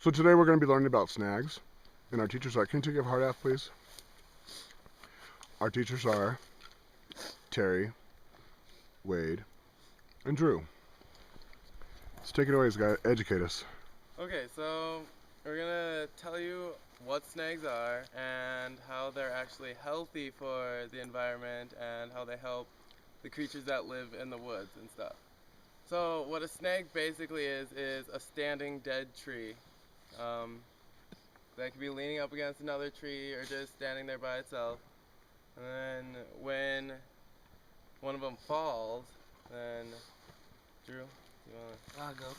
So today we're going to be learning about snags, and our teachers are, can you take your heart out, please? Our teachers are Terry, Wade, and Drew. Let's take it away, guys. Educate us. Okay, so we're gonna tell you what snags are and how they're actually healthy for the environment and how they help the creatures that live in the woods and stuff. So what a snag basically is a standing dead tree that can be leaning up against another tree or just standing there by itself. And then when one of them falls, then Drew, you wanna? I'll go.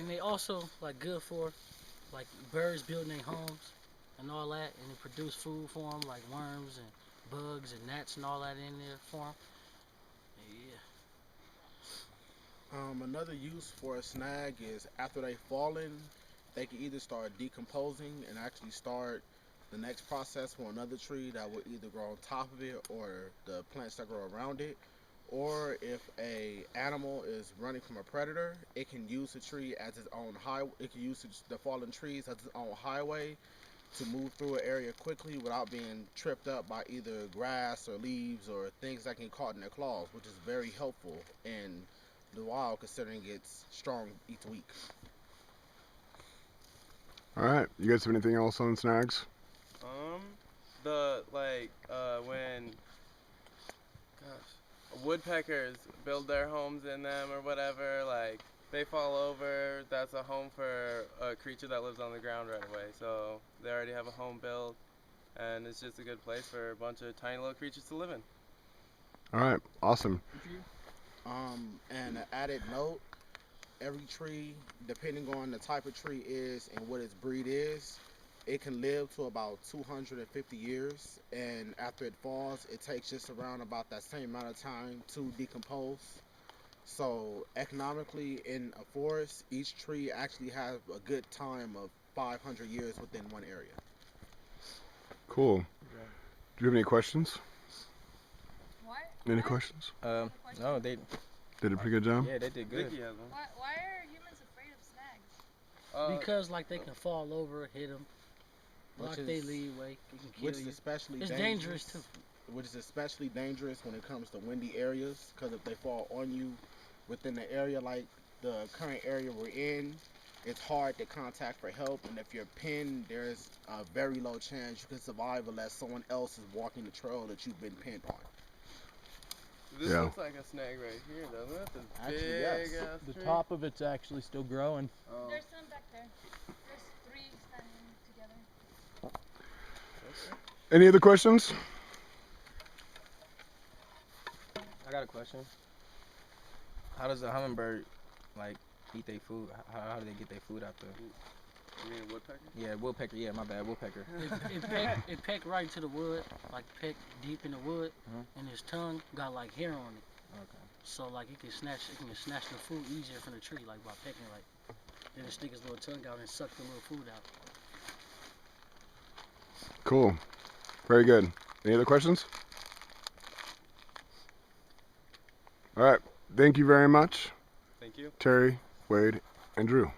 And they also like good for like birds building their homes and all that, and they produce food for them like worms and bugs and gnats and all that in there for them. Yeah. Another use for a snag is after they've fallen, they can either start decomposing and actually start the next process for another tree that will either grow on top of it or the plants that grow around it. Or if a animal is running from a predator, it can use the tree as its own highway. It can use the fallen trees as its own highway to move through an area quickly without being tripped up by either grass or leaves or things that can get caught in their claws, which is very helpful in the wild considering it's strong each week. All right. You guys have anything else on snags? When woodpeckers build their homes in them or whatever, like they fall over, that's a home for a creature that lives on the ground right away. So they already have a home built, and it's just a good place for a bunch of tiny little creatures to live in. All right. Awesome. And an added note, every tree, depending on the type of tree is and what its breed is, it can live to about 250 years, and after it falls, it takes just around about that same amount of time to decompose. So economically, in a forest, each tree actually has a good time of 500 years within one area. Cool. Do you have any questions? What? Any questions? No, they Did a pretty good job? Yeah, they did good. Vicky has one. Why are humans afraid of snags? Because like they can fall over, hit them, block their leeway, it can kill Which is you. especially It's dangerous too. Which is especially dangerous when it comes to windy areas, because if they fall on you within the area like the current area we're in, it's hard to contact for help, and if you're pinned, there's a very low chance you can survive unless someone else is walking the trail that you've been pinned on. This Yeah. looks like a snag right here, doesn't it? This Actually, big yes. ass The tree. top of it's actually still growing. Oh. There's some back there. There's 3 standing together. Any other questions? I got a question. How does a hummingbird like eat their food? How do they get their food out there? You mean a woodpecker? Yeah, woodpecker. Yeah, my bad, woodpecker. It peck right into the wood, like peck deep in the wood, and his tongue got like hair on it. Okay. So like it can snatch the food easier from the tree, like by pecking like. Then it stick his little tongue out and suck the little food out. Cool. Very good. Any other questions? All right. Thank you very much, Thank you. Terry, Wade, and Drew.